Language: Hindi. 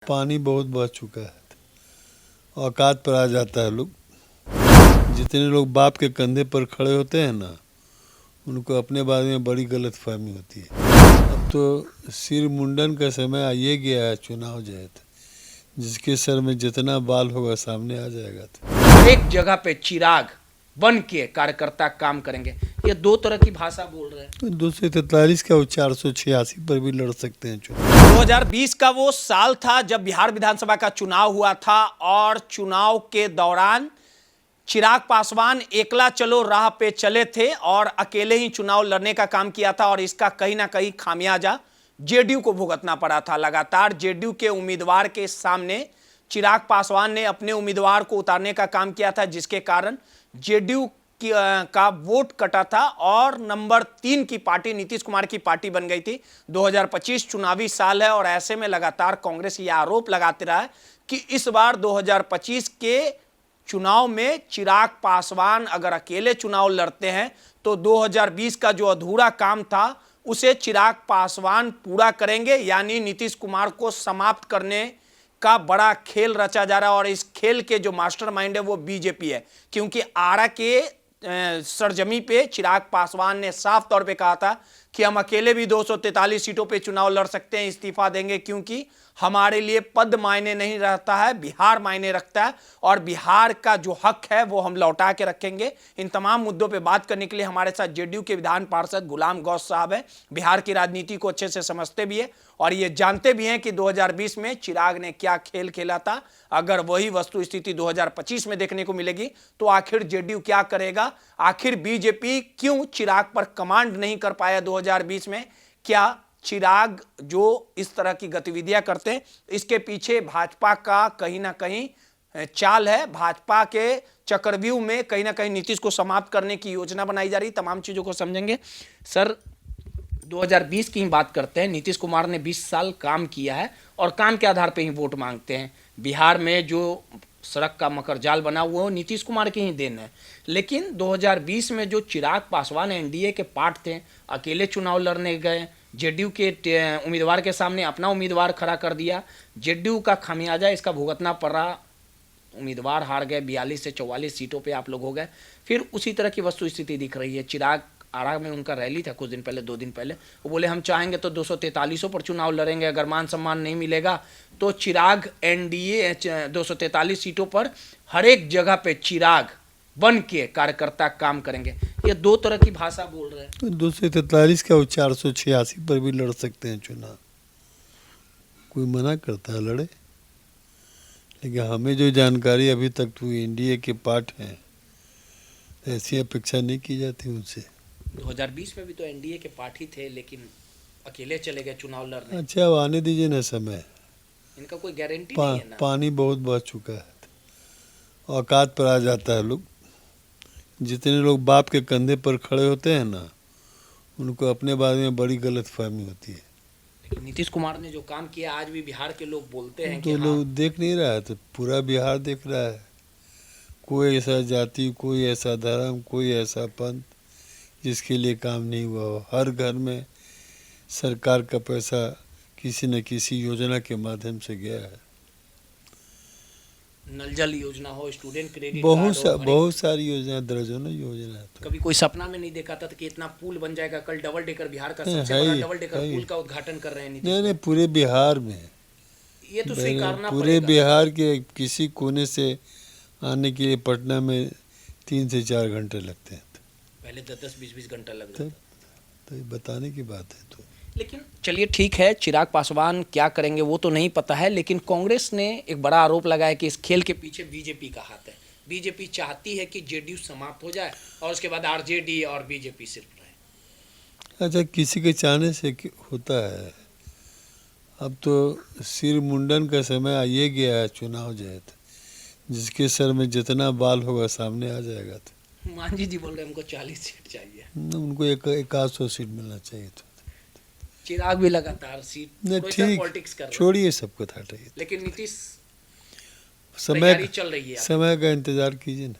पानी बहुत बढ़ चुका है, औकात पर आ जाता है लोग। जितने लोग बाप के कंधे पर खड़े होते हैं ना, उनको अपने बारे में बड़ी गलतफहमी होती है। अब तो सिर मुंडन का समय आइए गया है, चुनाव जो है जिसके सर में जितना बाल होगा सामने आ जाएगा। हर एक जगह पे चिराग बन के कार्यकर्ता काम करेंगे। ये दो तरह की भाषा बोल रहे हैं। 243 का वो 486 पर भी लड़ सकते हैं चुनाव। 2020 का वो साल था जब बिहार विधानसभा का चुनाव हुआ था और चुनाव के दौरान चिराग पासवान एकला चलो राह पे चले थे और अकेले ही चुनाव लड़ने का काम किया था और इसका कहीं ना कहीं खामियाजा जेडीयू को भुगतना पड़ा था। लगातार जेडीयू के उम्मीदवार के सामने चिराग पासवान ने अपने उम्मीदवार को उतारने का काम किया था, जिसके कारण जेडीयू का वोट कटा था और नंबर 3 की पार्टी नीतीश कुमार की पार्टी बन गई थी। 2025 चुनावी साल है और ऐसे में लगातार कांग्रेस यह आरोप लगाते रहा है कि इस बार 2025 के चुनाव में चिराग पासवान अगर अकेले चुनाव लड़ते हैं तो 2020 का जो अधूरा काम था उसे चिराग पासवान पूरा करेंगे, यानी नीतीश कुमार को समाप्त करने का बड़ा खेल रचा जा रहा है। और इस खेल के जो मास्टरमाइंड है वो बीजेपी है, क्योंकि आरा के सरजमी पे चिराग पासवान ने साफ तौर पे कहा था कि हम अकेले भी 243 सीटों पे चुनाव लड़ सकते हैं, इस्तीफा देंगे, क्योंकि हमारे लिए पद मायने नहीं रहता है, बिहार मायने रखता है और बिहार का जो हक है वो हम लौटा के रखेंगे। इन तमाम मुद्दों पे बात करने के लिए हमारे साथ जेडीयू के विधान पार्षद गुलाम गौस साहब हैं। बिहार की राजनीति को अच्छे से समझते भी है और ये जानते भी हैं कि 2020 में चिराग ने क्या खेल खेला था। अगर वही वस्तु स्थिति 2025 में देखने को मिलेगी तो आखिर जेडीयू क्या करेगा, आखिर बीजेपी क्यों चिराग पर कमांड नहीं कर पाया 2020 में। क्या चिराग जो इस तरह की गतिविधियां करते हैं इसके पीछे भाजपा का कहीं ना कहीं चाल है, भाजपा के चक्रव्यूह में कहीं ना कहीं नीतीश को समाप्त करने की योजना बनाई जा रही। तमाम चीजों को समझेंगे। सर, 2020 की ही बात करते हैं। नीतीश कुमार ने 20 साल काम किया है और काम के आधार पर ही वोट मांगते हैं। बिहार में जो सड़क का मकरजाल बना हुआ है नीतीश कुमार की ही देन है, लेकिन 2020 में जो चिराग पासवान एनडीए के पार्ट थे, अकेले चुनाव लड़ने गए, जेडीयू के उम्मीदवार के सामने अपना उम्मीदवार खड़ा कर दिया, जेडीयू का खामियाजा इसका भुगतना पड़ रहा। उम्मीदवार हार गए, 42 से 44 सीटों पे आप लोग हो गए। फिर उसी तरह की वस्तु स्थिति दिख रही है। चिराग आरा में उनका रैली था कुछ दिन पहले, 2 दिन पहले, वो बोले हम चाहेंगे तो 243 पर चुनाव लड़ेंगे, अगर मान सम्मान नहीं मिलेगा तो चिराग एनडीए 243 सीटों पर हर एक जगह पे चिराग बन के कार्यकर्ता काम करेंगे। ये दो तरह की भाषा बोल रहे हैं। 243 का वो 486 पर भी लड़ सकते हैं चुनाव, कोई मना करता है लड़े। लेकिन हमें जो जानकारी अभी तक तो एनडीए के पार्ट हैं, ऐसी अपेक्षा नहीं की जाती उनसे। 2020 में भी तो एनडीए के पार्टी थे लेकिन अकेले चले गए चुनाव लड़ने। अच्छा, अब आने दीजिए ना समय। इनका कोई गारंटी नहीं है ना। पानी बहुत बढ़ चुका है, औकात पर आ जाता है लोग। जितने लोग बाप के कंधे पर खड़े होते हैं ना, उनको अपने बारे में बड़ी गलतफहमी होती है। लेकिन नीतीश कुमार ने जो काम किया आज भी बिहार के लोग बोलते हैं तो कि लोग देख नहीं रहा है, तो पूरा बिहार देख रहा है। कोई ऐसा जाति, कोई ऐसा धर्म, कोई ऐसा पंथ जिसके लिए काम नहीं हुआ हो। हर घर में सरकार का पैसा किसी न किसी योजना के माध्यम से गया है। नल जल योजना हो, स्टूडेंट क्रेडिट बहुत सारी योजना, दर्जनों योजना है। कभी कोई सपना में नहीं देखा था कि इतना पुल बन जाएगा। कल डबल डेकर, बिहार का सबसे बड़ा डबल डेकर पुल का उद्घाटन कर रहे हैं। नहीं, पूरे बिहार में, ये तो स्वीकारना पूरे बिहार के किसी कोने से आने के लिए पटना में 3 से 4 घंटे लगते हैं। पहले 10-20 घंटा लग रहा था। तो ये बताने की बात है। तो लेकिन चलिए ठीक है, चिराग पासवान क्या करेंगे वो तो नहीं पता है, लेकिन कांग्रेस ने एक बड़ा आरोप लगाया कि इस खेल के पीछे बीजेपी का हाथ है। बीजेपी चाहती है कि जेडीयू समाप्त हो जाए और उसके बाद आरजेडी और बीजेपी सिर्फ रहे। अच्छा, किसी के चाहने से होता है। अब तो सिर मुंडन का समय आइए गया है, चुनाव जो है जिसके सर में जितना बाल होगा सामने आ जाएगा। तो मांझी जी बोल रहे हैं हमको 40 सीट चाहिए। उनको 100 सीट मिलना चाहिए। तो चिराग भी लगातार सीट पॉलिटिक्स कर रहे हैं। छोड़िए सबको, हटाइए। लेकिन नीतीश समय चल रही है, समय का इंतजार कीजिए ना।